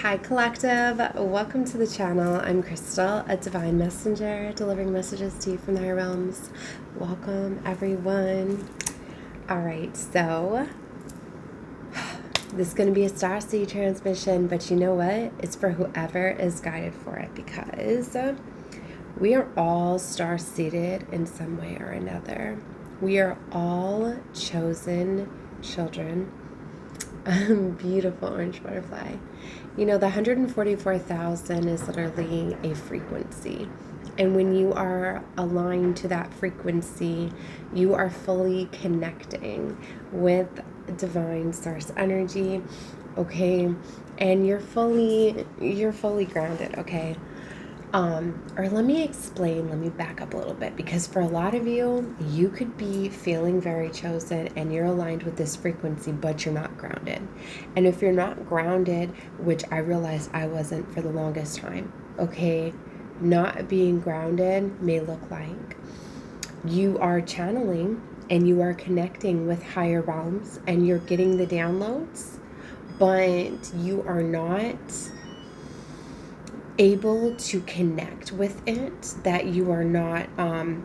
Hi Collective, welcome to the channel. I'm Crystal, a divine messenger, delivering messages to you from the higher realms. Welcome everyone. Alright, so this is going to be a Starseed transmission, but you know what? It's for whoever is guided for it, because we are all star-seeded in some way or another. We are all chosen children. Beautiful orange butterfly. You know, the 144,000 is literally a frequency. And when you are aligned to that frequency, you are fully connecting with divine source energy, okay? And you're fully grounded, okay? Or let me explain, let me back up a little bit, because for a lot of you, you could be feeling very chosen and you're aligned with this frequency, but you're not grounded. And if you're not grounded, which I realized I wasn't for the longest time, okay, not being grounded may look like you are channeling and you are connecting with higher realms and you're getting the downloads, but you are not able to connect with it, that you are not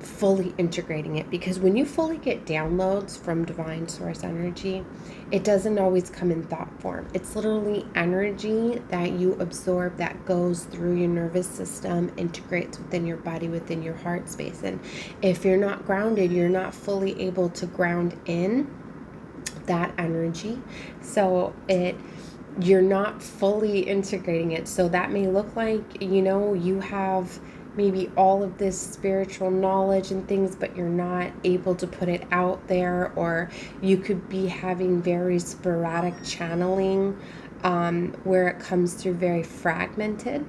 fully integrating it. Because when you fully get downloads from divine source energy, it doesn't always come in thought form. It's literally energy that you absorb that goes through your nervous system, integrates within your body, within your heart space. And if you're not grounded, you're not fully able to ground in that energy. So you're not fully integrating it. So that may look like, you know, you have maybe all of this spiritual knowledge and things, but you're not able to put it out there, or you could be having very sporadic channeling where it comes through very fragmented.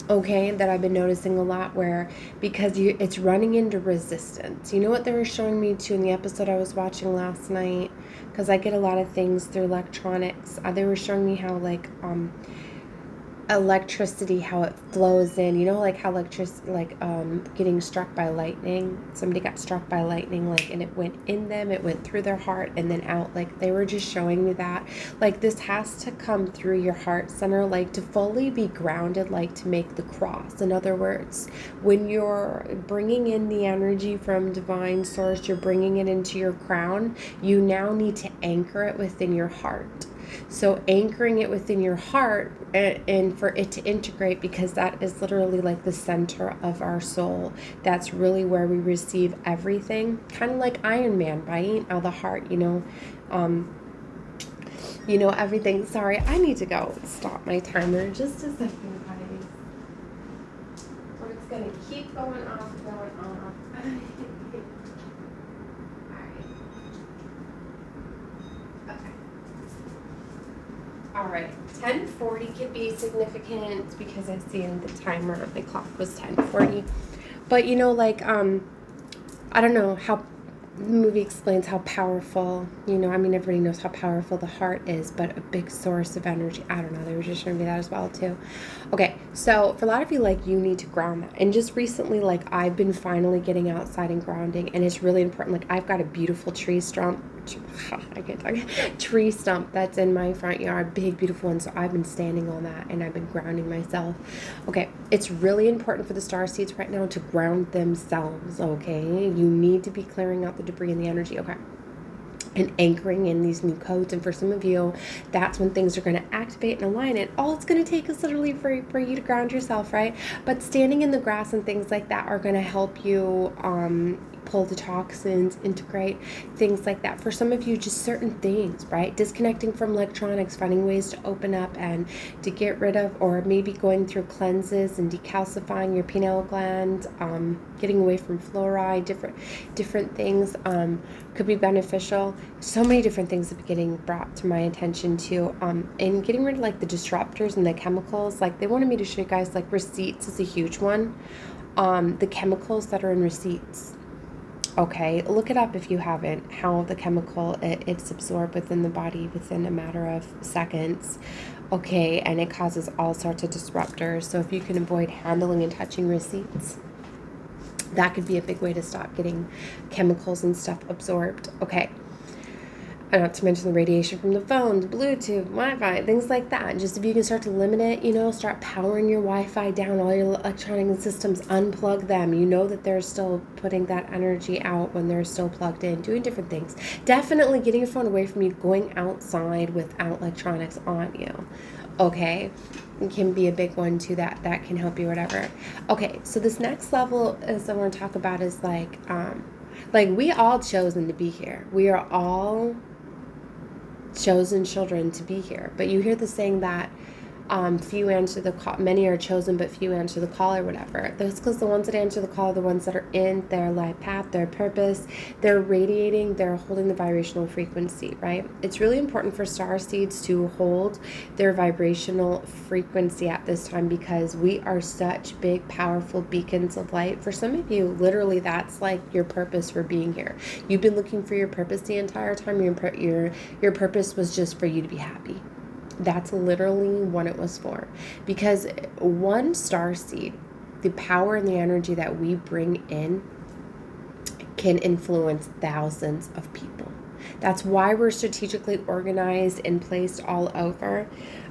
Okay, that I've been noticing a lot, where because it's running into resistance. You know what they were showing me too in the episode I was watching last night, because I get a lot of things through electronics. They were showing me how electricity, how it flows in, you know, like how electricity, getting struck by lightning. Somebody got struck by lightning, and it went in them, it went through their heart and then out. They were just showing me that, this has to come through your heart center, to fully be grounded, to make the cross. In other words, when you're bringing in the energy from divine source, you're bringing it into your crown, you now need to anchor it within your heart. So anchoring it within your heart and for it to integrate, because that is literally the center of our soul. That's really where we receive everything. Kind of like Iron Man, right? Out of the heart, everything. Sorry, I need to go stop my timer just a second, guys. Or it's going to keep going off. All right, 10:40 could be significant because I see in the timer of the clock was 10:40. But I don't know how the movie explains how powerful, everybody knows how powerful the heart is, but a big source of energy. I don't know, they were just showing me that as well too. Okay, so for a lot of you, you need to ground that. And just recently, I've been finally getting outside and grounding, and it's really important. I've got a beautiful tree stump that's in my front yard, big beautiful one. So I've been standing on that and I've been grounding myself. Okay, it's really important for the star seeds right now to ground themselves. Okay, you need to be clearing out the debris and the energy. Okay, and anchoring in these new codes. And for some of you, that's when things are going to activate and align. And all it's going to take is literally for you to ground yourself, right? But standing in the grass and things like that are going to help you pull the toxins, integrate, things like that. For some of you, just certain things, right? Disconnecting from electronics, finding ways to open up and to get rid of, or maybe going through cleanses and decalcifying your pineal gland, getting away from fluoride, different things could be beneficial. So many different things have been getting brought to my attention too, and getting rid of the disruptors and the chemicals. They wanted me to show you guys, receipts is a huge one. The chemicals that are in receipts. Okay, look it up if you haven't, how the chemical, it's absorbed within the body within a matter of seconds. Okay, and it causes all sorts of disruptors. So if you can avoid handling and touching receipts, that could be a big way to stop getting chemicals and stuff absorbed. Okay. Not to mention the radiation from the phones, Bluetooth, Wi-Fi, things like that. Just if you can start to limit it, start powering your Wi-Fi down, all your electronic systems, unplug them. You know that they're still putting that energy out when they're still plugged in, doing different things. Definitely getting your phone away from you, going outside without electronics on you. Okay, it can be a big one too. That can help you, whatever. Okay, so this next level is I want to talk about is like we all chosen to be here. We are all chosen children to be here. But you hear the saying that few answer the call, many are chosen, but few answer the call, or whatever. That's because the ones that answer the call are the ones that are in their life path, their purpose, they're radiating, they're holding the vibrational frequency, right? It's really important for star seeds to hold their vibrational frequency at this time, because we are such big, powerful beacons of light. For some of you, literally, that's like your purpose for being here. You've been looking for your purpose the entire time. Your purpose was just for you to be happy. That's literally what it was for. Because one star seed, the power and the energy that we bring in can influence thousands of people. That's why we're strategically organized and placed all over.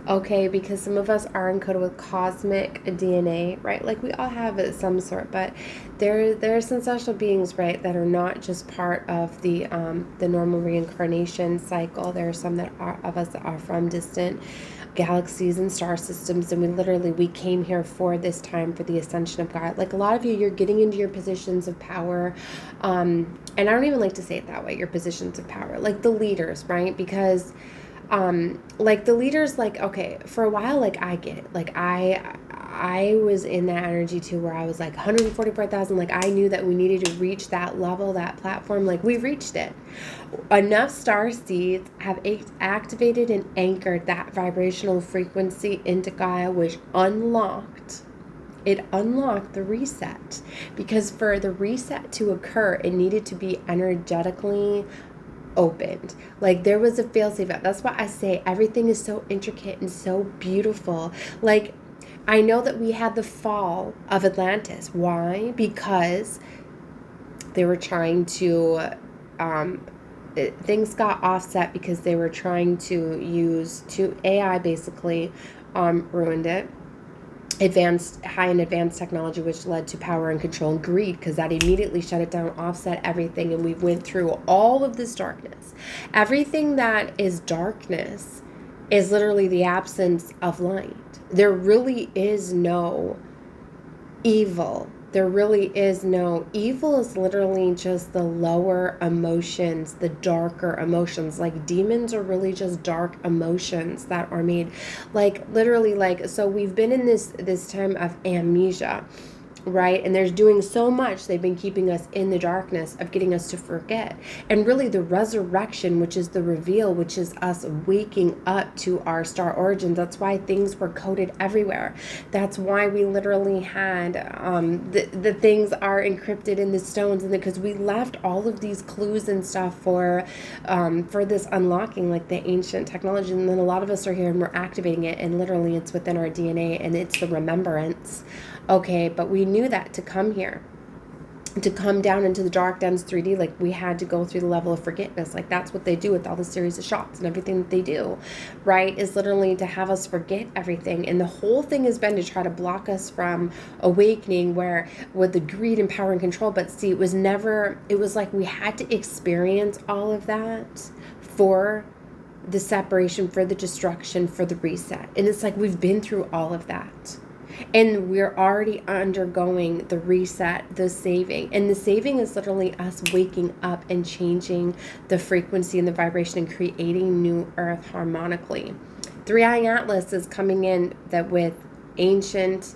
Okay, because some of us are encoded with cosmic DNA, right? Like we all have it of some sort, but there are some special beings, right, that are not just part of the normal reincarnation cycle. There are some that are of us that are from distant galaxies and star systems, and we came here for this time, for the ascension of God. Like a lot of you, you're getting into your positions of power, and I don't even like to say it that way, your positions of power, like the leaders, right? Because like the leaders, like, okay, for a while, like I get it, like I was in that energy too, where I was like 144,000. Like I knew that we needed to reach that level, that platform. Like we reached it. Enough star seeds have activated and anchored that vibrational frequency into Gaia, which unlocked the reset. Because for the reset to occur, it needed to be energetically opened. Like there was a failsafe. That's why I say everything is so intricate and so beautiful. Like I know that we had the fall of Atlantis. Why? Because they were trying to things got offset because they were trying to use AI basically ruined it. High and advanced technology, which led to power and control and greed, because that immediately shut it down, offset everything, and we went through all of this darkness. Everything that is darkness is literally the absence of light. There really is no evil. There really is no evil. Is literally just the lower emotions, the darker emotions. Like demons are really just dark emotions that are made. Like literally, like, so we've been in this time of amnesia, right? And there's doing so much. They've been keeping us in the darkness of getting us to forget. And really the resurrection, which is the reveal, which is us waking up to our star origins. That's why things were coded everywhere. That's why we literally had the things are encrypted in the stones, and because we left all of these clues and stuff for this unlocking, like the ancient technology. And then a lot of us are here and we're activating it, and literally it's within our DNA, and it's the remembrance. Okay, but we knew that to come here, to come down into the dark, dense 3D, like we had to go through the level of forgetness. Like that's what they do with all the series of shots and everything that they do, right? Is literally to have us forget everything. And the whole thing has been to try to block us from awakening, where with the greed and power and control. But see, it was like we had to experience all of that for the separation, for the destruction, for the reset. And it's like we've been through all of that. And we're already undergoing the reset, the saving. And the saving is literally us waking up and changing the frequency and the vibration and creating new earth harmonically. Three-Eye Atlas is coming in that with ancient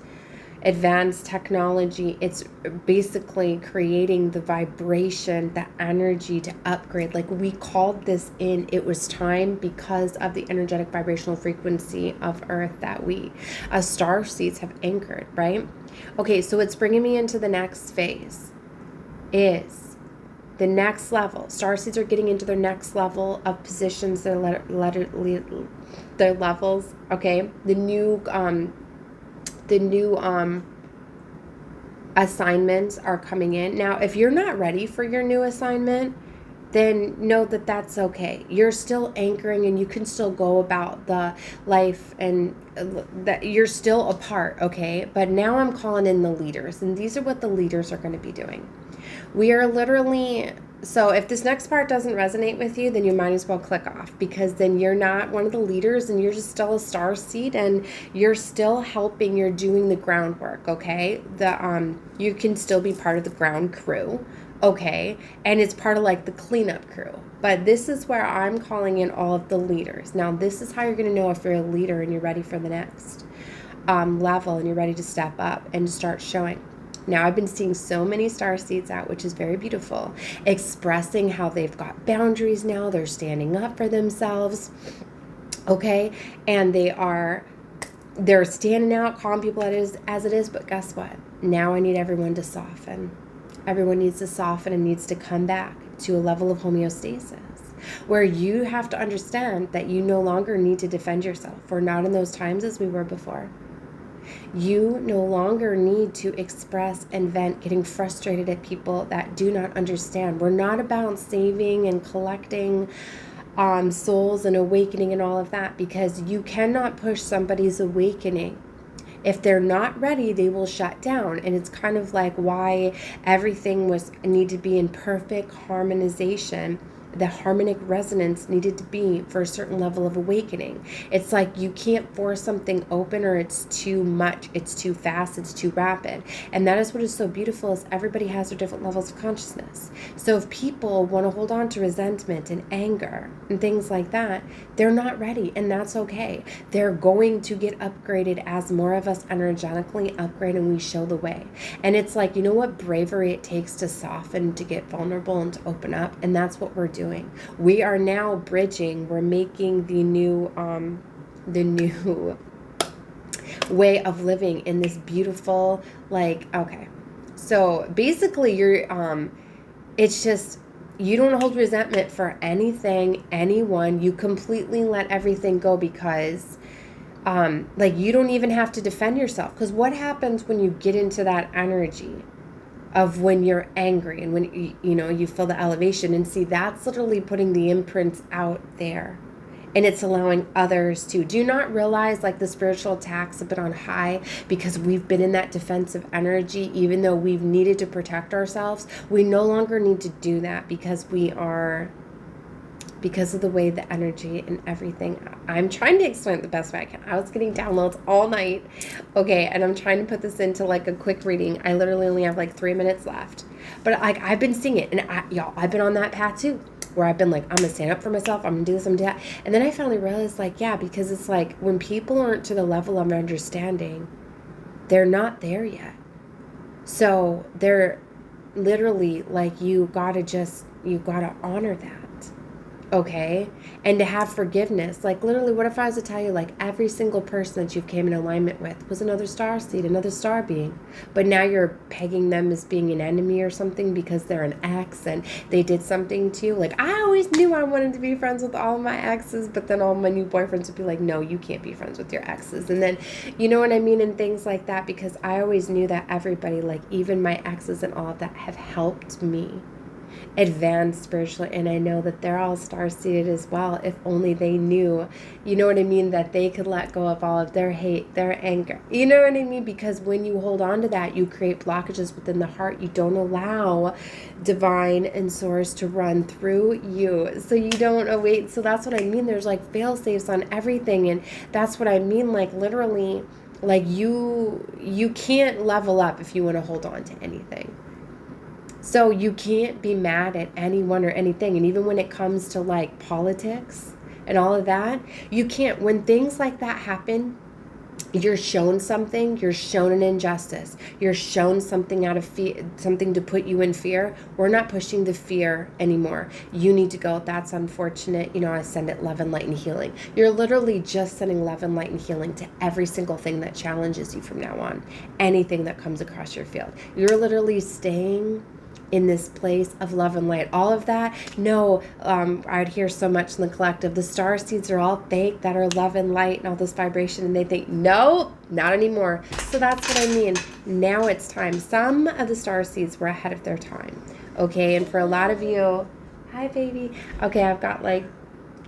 advanced technology. It's basically creating the vibration, the energy to upgrade. Like we called this in, it was time, because of the energetic vibrational frequency of earth that we as star seeds have anchored, right? Okay, so it's bringing me into the next phase, is the next level. Star seeds are getting into their next level of positions, their levels, okay? The new assignments are coming in. Now, if you're not ready for your new assignment, then know that that's okay. You're still anchoring and you can still go about the life, and that you're still a part, okay? But now I'm calling in the leaders, and these are what the leaders are going to be doing. We are literally, so if this next part doesn't resonate with you, then you might as well click off, because then you're not one of the leaders and you're just still a star seed, and you're still helping, you're doing the groundwork, okay? You can still be part of the ground crew. Okay, and it's part of like the cleanup crew. But this is where I'm calling in all of the leaders. Now, this is how you're going to know if you're a leader and you're ready for the next level, and you're ready to step up and start showing. Now, I've been seeing so many star seeds out, which is very beautiful, expressing how they've got boundaries now. They're standing up for themselves, okay? And they're standing out, calling people as it is. But guess what? Now I need everyone to soften. Everyone needs to soften and needs to come back to a level of homeostasis where you have to understand that you no longer need to defend yourself. We're not in those times as we were before. You no longer need to express and vent getting frustrated at people that do not understand. We're not about saving and collecting souls and awakening and all of that, because you cannot push somebody's awakening. If they're not ready, they will shut down. And it's kind of like why everything needed to be in perfect harmonization. The harmonic resonance needed to be for a certain level of awakening. It's like you can't force something open, or it's too much, it's too fast, it's too rapid. And that is what is so beautiful, is everybody has their different levels of consciousness. So if people want to hold on to resentment and anger and things like that, they're not ready, and that's okay. They're going to get upgraded as more of us energetically upgrade and we show the way. And it's like, you know what bravery it takes to soften, to get vulnerable, and to open up, and that's what we're doing. We are now bridging. We're making the new way of living in this beautiful, okay. So basically, it's just, you don't hold resentment for anything, anyone. You completely let everything go, because you don't even have to defend yourself. Because what happens when you get into that energy of when you're angry and when you feel the elevation, and see, that's literally putting the imprints out there, and it's allowing others to. Do you not realize the spiritual attacks have been on high because we've been in that defensive energy? Even though we've needed to protect ourselves, we no longer need to do that, because of the way the energy and everything. I'm trying to explain it the best way I can. I was getting downloads all night. Okay, and I'm trying to put this into a quick reading. I literally only have 3 minutes left. But I've been seeing it, and I've been on that path too, where I've been I'm going to stand up for myself, I'm going to do this, I'm going to do that. And then I finally realized because it's when people aren't to the level of understanding, they're not there yet. So they're literally you got to honor that. Okay, and to have forgiveness. Literally, what if I was to tell you every single person that you came in alignment with was another star seed, another star being, but now you're pegging them as being an enemy or something because they're an ex and they did something to you. I always knew I wanted to be friends with all my exes, but then all my new boyfriends would be no, you can't be friends with your exes. And then, you know what I mean, and things like that, because I always knew that everybody, even my exes and all of that, have helped me advance spiritually, and I know that they're all star-seeded as well. If only they knew, you know what I mean, that they could let go of all of their hate, their anger, you know what I mean, because when you hold on to that, you create blockages within the heart. You don't allow divine and source to run through you, so you don't await. So that's what I mean, there's fail safes on everything, and that's what I mean, literally, you can't level up if you want to hold on to anything. So you can't be mad at anyone or anything. And even when it comes to politics and all of that, you can't. When things like that happen, you're shown something, you're shown an injustice, you're shown something out of fear, something to put you in fear. We're not pushing the fear anymore. You need to go, that's unfortunate. I send it love and light and healing. You're literally just sending love and light and healing to every single thing that challenges you from now on. Anything that comes across your field. You're literally staying in this place of love and light. All of that, no, I'd hear so much in the collective, the star seeds are all fake, that are love and light and all this vibration, and they think, no, not anymore. So that's what I mean. Now it's time. Some of the star seeds were ahead of their time. Okay, and for a lot of you, Hi, baby. Okay, I've got like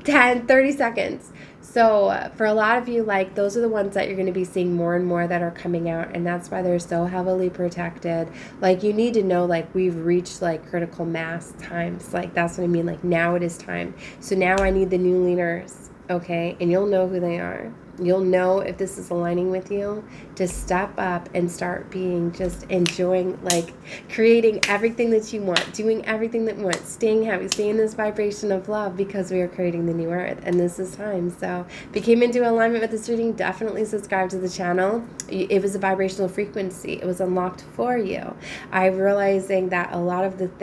10, 30 seconds. So for a lot of you, like those are the ones that you're going to be seeing more and more that are coming out, and that's why they're so heavily protected. Like you need to know, like we've reached like critical mass times. Like that's what I mean. Like now it is time. So now I need the new leaders, okay? And you'll know who they are. You'll know if this is aligning with you to step up and start being just enjoying, like creating everything that you want, doing everything that you want, staying happy, staying in this vibration of love because we are creating the new earth and this is time. So if you came into alignment with this reading, definitely subscribe to the channel. It was a vibrational frequency. It was unlocked for you. I'm realizing that a lot of the things